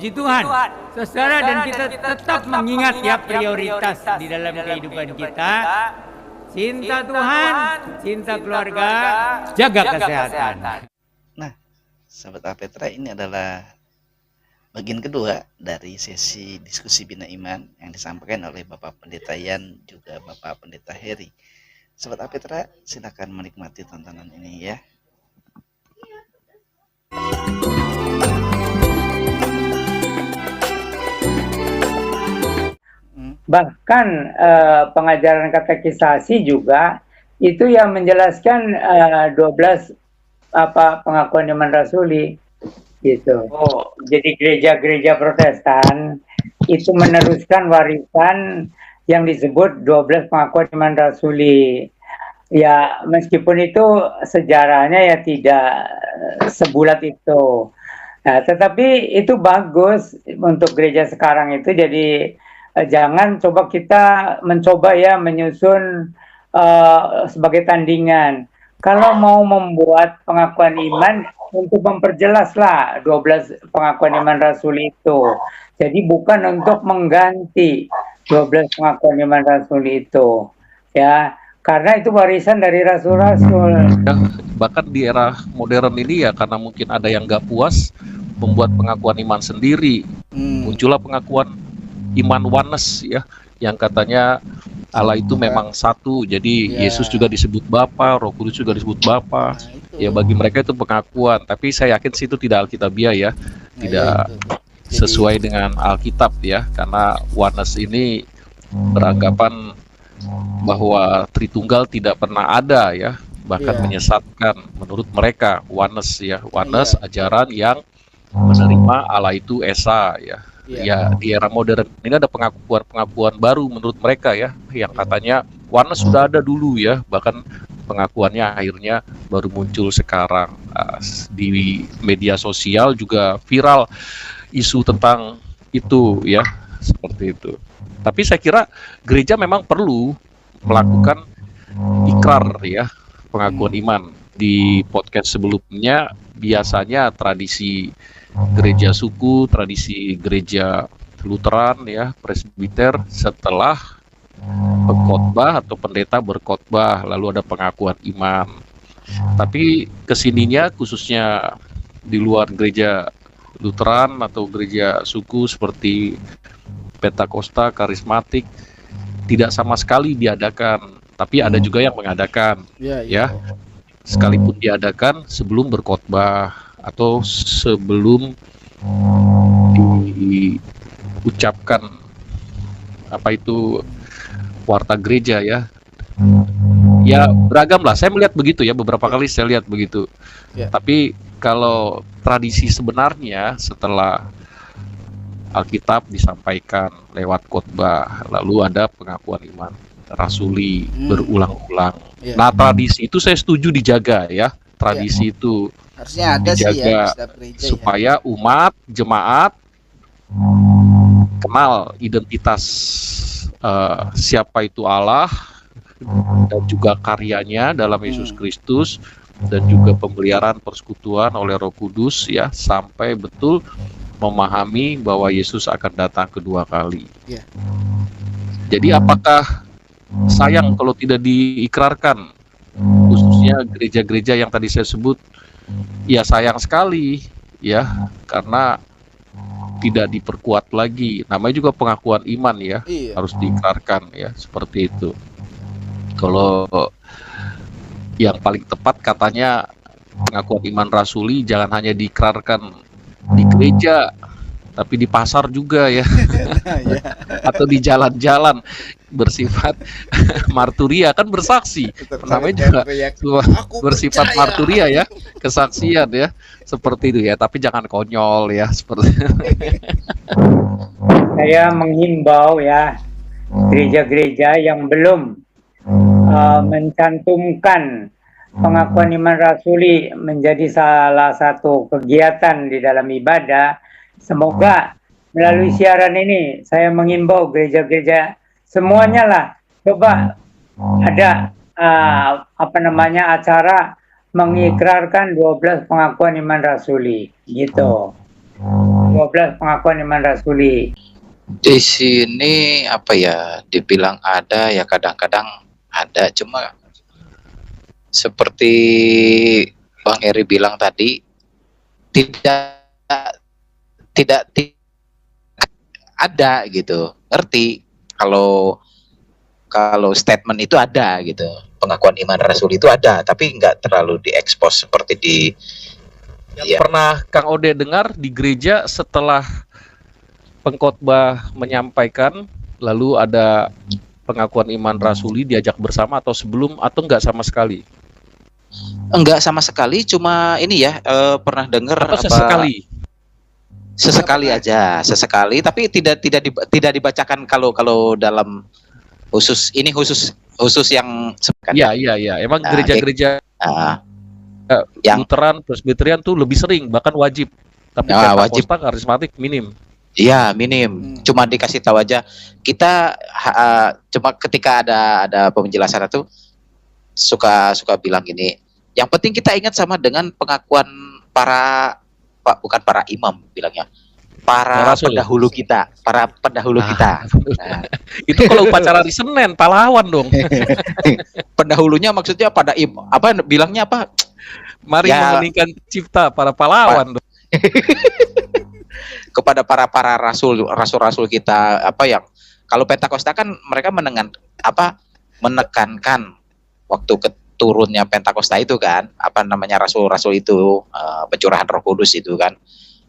Puji Tuhan, saudara, dan kita tetap mengingat ya prioritas di dalam kehidupan kita. Cinta Tuhan, cinta keluarga, jaga kesehatan. Nah, sahabat Alpetra, ini adalah bagian kedua dari sesi diskusi Bina Iman yang disampaikan oleh Bapak Pendeta Yan juga Bapak Pendeta Heri. Sahabat Alpetra, silakan menikmati tontonan ini ya. Bahkan pengajaran katekisasi juga itu yang menjelaskan 12 pengakuan iman rasuli gitu. Jadi gereja-gereja Protestan itu meneruskan warisan yang disebut 12 pengakuan iman rasuli. Ya, meskipun itu sejarahnya ya tidak sebulat itu. Nah, tetapi itu bagus untuk gereja sekarang itu, jadi jangan coba kita mencoba ya menyusun sebagai tandingan. Kalau mau membuat pengakuan iman untuk memperjelaslah 12 pengakuan iman rasul itu. Jadi bukan untuk mengganti 12 pengakuan iman rasul itu. Ya, karena itu warisan dari rasul-rasul. Ya, bahkan di era modern ini ya, karena mungkin ada yang nggak puas membuat pengakuan iman sendiri. Muncullah pengakuan iman oneness ya, yang katanya Allah itu memang satu, jadi Yesus juga disebut Bapa, Roh Kudus juga disebut Bapa. Ya, bagi mereka itu pengakuan, tapi saya yakin situ tidak alkitabiah ya, tidak sesuai dengan Alkitab ya, karena oneness ini beranggapan bahwa Tritunggal tidak pernah ada ya, bahkan menyesatkan menurut mereka. Oneness ya, oneness ajaran yang menerima Allah itu Esa ya. Ya, di era modern ini ada pengakuan baru menurut mereka ya, yang katanya oneness sudah ada dulu ya, bahkan pengakuannya akhirnya baru muncul sekarang. Di media sosial juga viral isu tentang itu ya, seperti itu. Tapi saya kira gereja memang perlu melakukan ikrar ya, pengakuan iman. Di podcast sebelumnya biasanya tradisi gereja suku, tradisi gereja Lutheran ya, presbiter, setelah pengkhotbah atau pendeta berkhotbah lalu ada pengakuan iman. Tapi kesininya khususnya di luar gereja Lutheran atau gereja suku seperti Pentakosta, karismatik, tidak sama sekali diadakan. Tapi ada juga yang mengadakan ya. Sekalipun diadakan sebelum berkhotbah atau sebelum diucapkan apa itu warta gereja ya. Ya beragam lah, saya melihat begitu ya, beberapa kali saya lihat begitu. Tapi kalau tradisi sebenarnya setelah Alkitab disampaikan lewat khotbah, lalu ada pengakuan iman rasuli berulang-ulang. Nah, tradisi itu saya setuju dijaga ya. Tradisi itu harusnya ada dijaga sih ya, gereja, supaya umat jemaat kenal identitas siapa itu Allah dan juga karyanya dalam Yesus Kristus, dan juga pemeliharaan persekutuan oleh Roh Kudus ya, sampai betul memahami bahwa Yesus akan datang kedua kali. Jadi apakah sayang kalau tidak diikrarkan, khususnya gereja-gereja yang tadi saya sebut? Ya sayang sekali ya, karena tidak diperkuat lagi. Namanya juga pengakuan iman ya, harus diikrarkan ya, seperti itu. Kalau yang paling tepat katanya pengakuan iman rasuli jangan hanya diikrarkan di gereja, tapi di pasar juga ya. Atau di jalan-jalan, bersifat marturia, kan bersaksi. Namanya juga bersifat marturia ya, kesaksian ya, seperti itu ya. Tapi jangan konyol ya, seperti itu. Saya menghimbau ya, gereja-gereja yang belum mencantumkan pengakuan iman rasuli menjadi salah satu kegiatan di dalam ibadah, semoga melalui siaran ini saya menghimbau gereja-gereja semuanya lah, coba ada acara mengikrarkan 12 pengakuan iman rasuli gitu. 12 pengakuan iman rasuli? Di sini apa ya, dibilang ada ya kadang-kadang ada, cuma seperti Bang Heri bilang tadi, tidak tidak ada gitu. Ngerti kalau statement itu ada gitu. Pengakuan iman rasul itu ada, tapi nggak terlalu diekspos seperti di ya. Pernah Kang Ode dengar di gereja setelah pengkhotbah menyampaikan lalu ada pengakuan iman rasuli diajak bersama atau sebelum atau enggak sama sekali? Enggak sama sekali, cuma ini ya pernah dengar Atau sesekali? Sesekali aja, sesekali, tapi tidak dibacakan kalau dalam khusus yang sepekan. Iya. Emang gereja-gereja yang Lutheran, Presbyterian tuh lebih sering, bahkan wajib. Tapi wajib, Pentakosta, karismatik minim. iya minim. Cuma dikasih tahu aja. Kita cuma ketika ada penjelasan itu suka bilang gini. Yang penting kita ingat sama dengan pengakuan bukan para imam bilangnya. Para pendahulu kita, kita. Nah. Itu kalau upacara di Senen, pahlawan dong. Pendahulunya maksudnya bilangnya apa? Mari mengeningkan cipta para pahlawan dong. Kepada para rasul kita, apa yang kalau Pentakosta kan mereka menekankan waktu turunnya Pentakosta itu kan, apa namanya rasul-rasul itu, pencurahan Roh Kudus itu kan.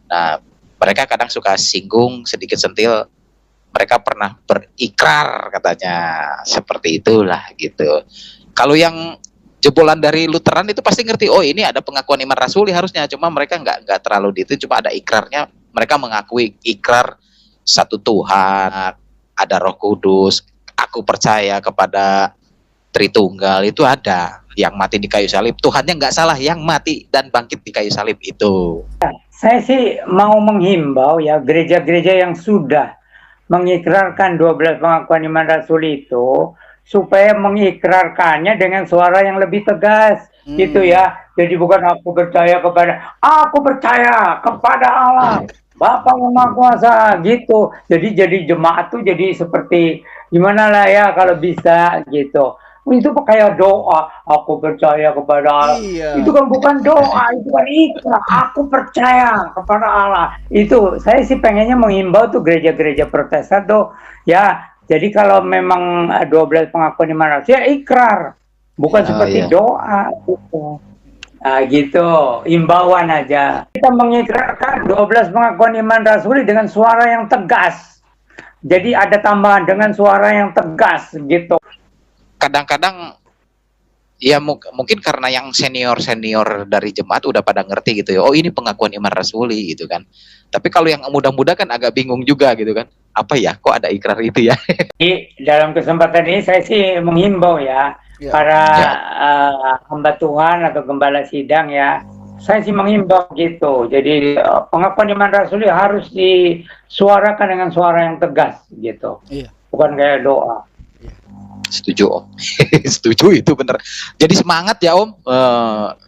Nah, mereka kadang suka singgung sedikit sentil, mereka pernah berikrar katanya, seperti itulah gitu. Kalau yang jebolan dari Lutheran itu pasti ngerti, oh ini ada pengakuan iman rasuli harusnya, cuma mereka nggak terlalu itu, cuma ada ikrarnya, mereka mengakui ikrar satu Tuhan, ada Roh Kudus, aku percaya kepada Tritunggal, itu ada. Yang mati di kayu salib, Tuhannya nggak salah, yang mati dan bangkit di kayu salib itu. Saya sih mau menghimbau ya gereja-gereja yang sudah mengikrarkan 12 pengakuan iman rasuli itu supaya mengikrarkannya dengan suara yang lebih tegas gitu ya. Jadi bukan aku percaya kepada Allah Bapa yang Maha Kuasa gitu. Jadi jemaat tuh jadi seperti gimana lah ya kalau bisa gitu. Itu kayak doa, aku percaya kepada Allah. Iya. Itu kan bukan doa, itu kan ikrar. Aku percaya kepada Allah. Itu saya sih pengennya menghimbau tuh gereja-gereja Protestan tuh ya. Jadi kalau memang 12 pengakuan iman rasuli ya ikrar, bukan seperti doa gitu. Nah gitu, imbauan aja. Kita mengikrarkan 12 pengakuan iman rasuli dengan suara yang tegas. Jadi ada tambahan dengan suara yang tegas gitu. Kadang-kadang ya mungkin karena yang senior dari jemaat udah pada ngerti gitu ya, oh ini pengakuan iman rasuli gitu kan. Tapi kalau yang muda-muda kan agak bingung juga gitu kan, apa ya kok ada ikrar itu ya. Di dalam kesempatan ini saya sih menghimbau ya para hamba Tuhan atau gembala sidang ya, saya sih menghimbau gitu. Jadi pengakuan iman rasuli harus disuarakan dengan suara yang tegas gitu, bukan kayak doa. Setuju Om. Setuju, itu bener. Jadi semangat ya Om.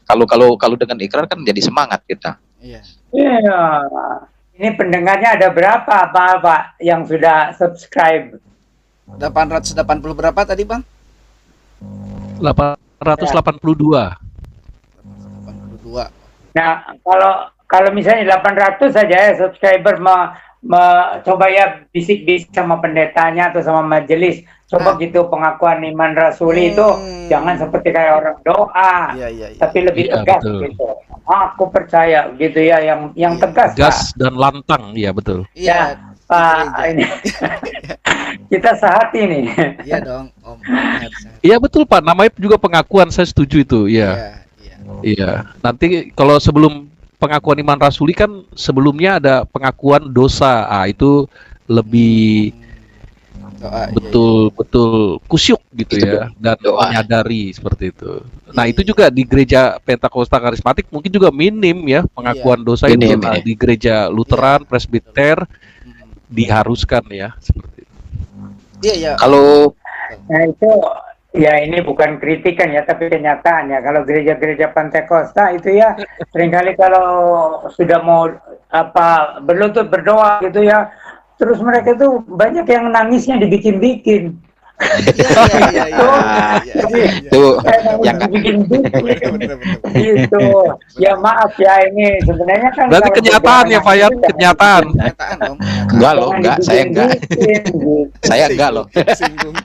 Kalau dengan ikrar kan jadi semangat kita. Iya. Ini pendengarnya ada berapa Pak yang sudah subscribe? 880 berapa tadi Bang? 882. 82. Nah kalau misalnya 800 saja ya subscriber coba ya bisik-bisik sama pendetanya atau sama majelis. Coba gitu pengakuan iman rasuli itu jangan seperti kayak orang doa, tapi lebih tegas gitu. Aku percaya gitu ya, yang tegas. Tegas dan lantang, iya betul. Ya Pak, ini kita sehati nih. Iya dong Om. Iya betul Pak, namanya juga pengakuan, saya setuju itu. Iya. Nanti kalau sebelum pengakuan iman rasuli kan sebelumnya ada pengakuan dosa, itu lebih betul kusyuk gitu ya, dan menyadari seperti itu. Nah itu juga di gereja Pentakosta karismatik mungkin juga minim ya pengakuan dosa itu. Nah, di gereja Lutheran, Presbiter diharuskan ya seperti itu. Iya. Kalau itu ya ini bukan kritikan ya, tapi kenyataan ya. Kalau gereja-gereja Pentakosta itu ya seringkali kalau sudah mau berlutut berdoa gitu ya. Terus mereka tuh banyak yang nangisnya dibikin-bikin. Tuh yang Dibikin-bikin gitu. Ya maaf ya, ini sebenarnya kan Berarti kalau kenyataan ya, berjalan Fayat, itu kenyataan. Kenyataan Om. enggak loh, jangan enggak, saya enggak. dibikin-bikin, gitu. Saya enggak loh. Singgung.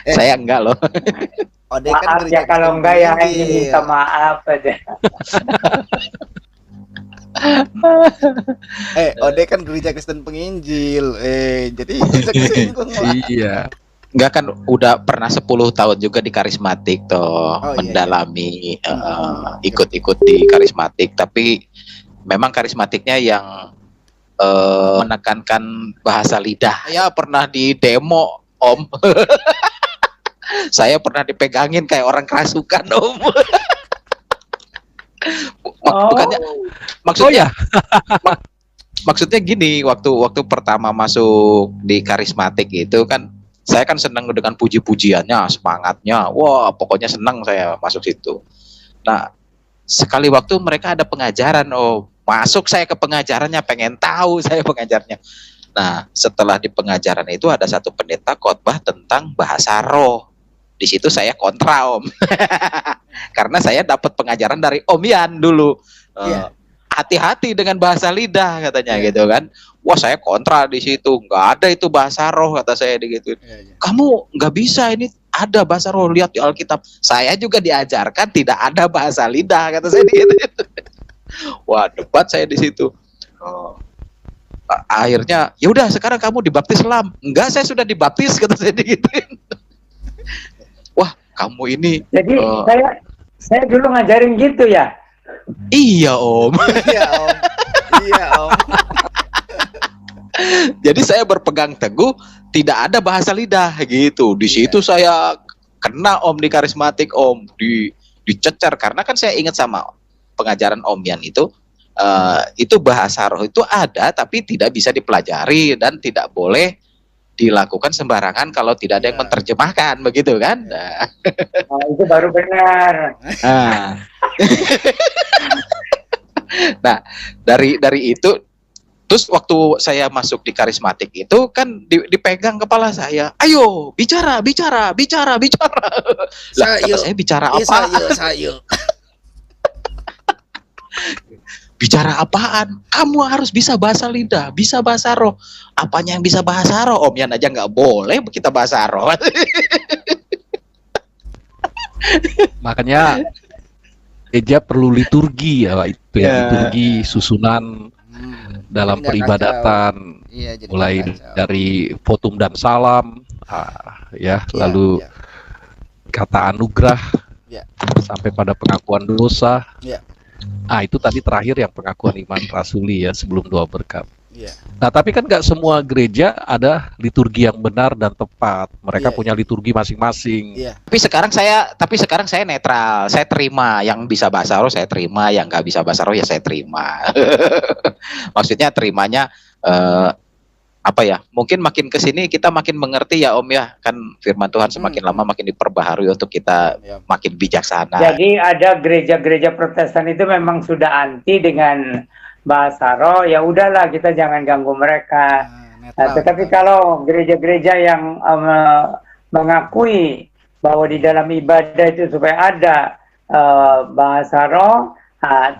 Saya enggak loh. Ode kan Maaf gereja ya kalau Kristen enggak ya, ini penginjil. minta maaf aja. Ode kan gereja Kristen penginjil. Jadi bisa kesinggung lah. Iya. Enggak kan udah pernah 10 tahun juga di karismatik toh, Oh, iya, mendalami ikut-ikut di karismatik, tapi memang karismatiknya yang menekankan bahasa lidah. Saya pernah di demo, Om. Saya pernah dipegangin kayak orang kerasukan, Om. Bukannya maksudnya maksudnya gini, waktu pertama masuk di karismatik itu kan saya kan senang dengan puji-pujiannya, semangatnya. Wah, pokoknya senang saya masuk situ. Nah, sekali waktu mereka ada pengajaran, masuk saya ke pengajarannya, pengen tahu saya pengajarnya. Nah, setelah di pengajaran itu ada satu pendeta khotbah tentang bahasa roh. Di situ saya kontra, Om. Karena saya dapat pengajaran dari Om Yan dulu. Iya. Hati-hati dengan bahasa lidah katanya gitu kan. Wah, saya kontra di situ. Nggak ada itu bahasa roh, kata saya gitu. Kamu nggak bisa, ini ada bahasa roh, lihat di Alkitab. Saya juga diajarkan tidak ada bahasa lidah, kata saya gitu. Wah, debat saya di situ. Akhirnya, ya udah sekarang kamu dibaptis Lam. Enggak, saya sudah dibaptis, kata saya digituin. Wah, kamu ini. Jadi saya dulu ngajarin gitu ya. Iya, Om. Iya Om. Iya Om. Jadi saya berpegang teguh tidak ada bahasa lidah gitu. Di situ saya kena, Om, di karismatik, Om, dicecer karena kan saya ingat sama pengajaran Om Yan itu bahasa roh itu ada tapi tidak bisa dipelajari dan tidak boleh dilakukan sembarangan kalau tidak ada yang menerjemahkan, begitu kan? Nah, itu baru benar. Nah, dari itu, terus waktu saya masuk di karismatik itu kan dipegang kepala saya, ayo bicara. Lah, kata saya bicara apa? Sayo. Bicara apaan? Kamu harus bisa bahasa lidah, bisa bahasa roh. Apanya yang bisa bahasa roh? Om Yan aja nggak boleh kita bahasa roh. Makanya gereja perlu liturgi ya, itu ya, liturgi susunan dalam nggak peribadatan, Iya, jadi mulai nggak kacau. dari votum dan salam, lalu kata anugerah, sampai pada pengakuan dosa. Itu tadi terakhir yang pengakuan iman rasuli ya, sebelum doa berkat. Nah, tapi kan nggak semua gereja ada liturgi yang benar dan tepat. Mereka punya liturgi masing-masing. Tapi sekarang saya netral. Saya terima yang bisa bahasa roh, saya terima yang nggak bisa bahasa roh ya saya terima. Maksudnya terimanya mungkin makin kesini kita makin mengerti ya, Om ya, kan firman Tuhan semakin lama makin diperbaharui untuk kita makin bijaksana. Jadi ada gereja-gereja Protestan itu memang sudah anti dengan bahasa roh, ya udahlah kita jangan ganggu mereka. Tetapi kalau gereja-gereja yang mengakui bahwa di dalam ibadah itu supaya ada bahasa roh,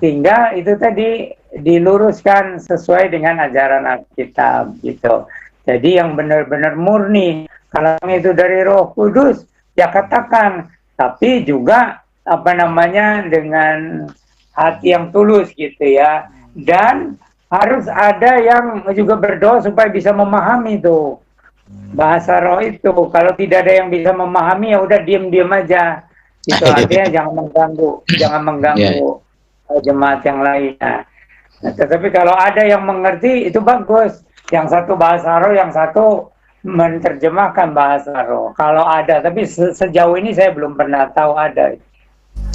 tinggal itu tadi diluruskan sesuai dengan ajaran Alkitab gitu. Jadi yang benar-benar murni, kalau itu dari Roh Kudus ya katakan, tapi juga dengan hati yang tulus gitu ya. Dan harus ada yang juga berdoa supaya bisa memahami tuh bahasa roh itu. Kalau tidak ada yang bisa memahami ya udah diam-diam aja. Itu artinya jangan mengganggu jemaat yang lainnya. Nah, tetapi kalau ada yang mengerti itu bagus. Yang satu bahasa roh, yang satu menerjemahkan bahasa roh. Kalau ada, tapi sejauh ini saya belum pernah tahu ada.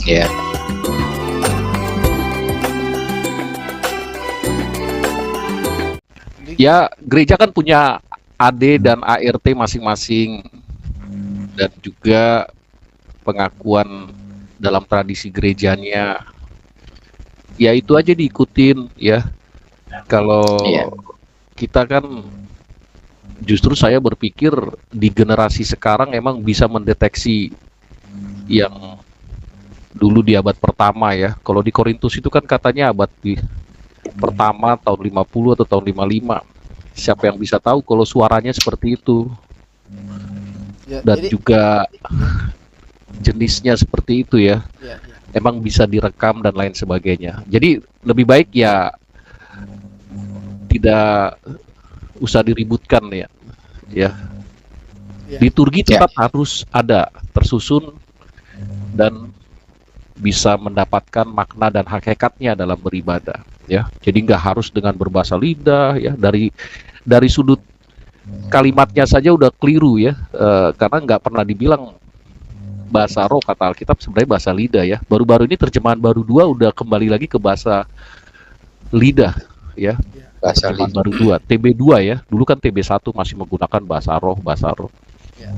Iya. Ya, gereja kan punya AD dan ART masing-masing, dan juga pengakuan dalam tradisi gerejanya. Ya itu aja diikutin ya. Kalau Iya. kita kan justru saya berpikir di generasi sekarang emang bisa mendeteksi yang dulu di abad pertama ya. Kalau di Korintus itu kan katanya abad pertama tahun 50 atau tahun 55. Siapa yang bisa tahu kalau suaranya seperti itu? Ya, Dan jadi juga jenisnya seperti itu ya. ya, ya. Emang bisa direkam dan lain sebagainya. Jadi lebih baik ya tidak usah diributkan ya. Ya. Ya. Liturgi tetap harus ada, tersusun dan bisa mendapatkan makna dan hakikatnya dalam beribadah ya. Jadi nggak harus dengan berbahasa lidah ya, dari sudut kalimatnya saja udah keliru ya. Karena nggak pernah dibilang bahasa roh, kata Alkitab sebenarnya bahasa lidah ya. Baru-baru ini terjemahan baru 2 udah kembali lagi ke bahasa lidah ya. Bahasa Terjemahan lidah. baru 2, TB2 ya. Dulu kan TB1 masih menggunakan bahasa roh. Ya.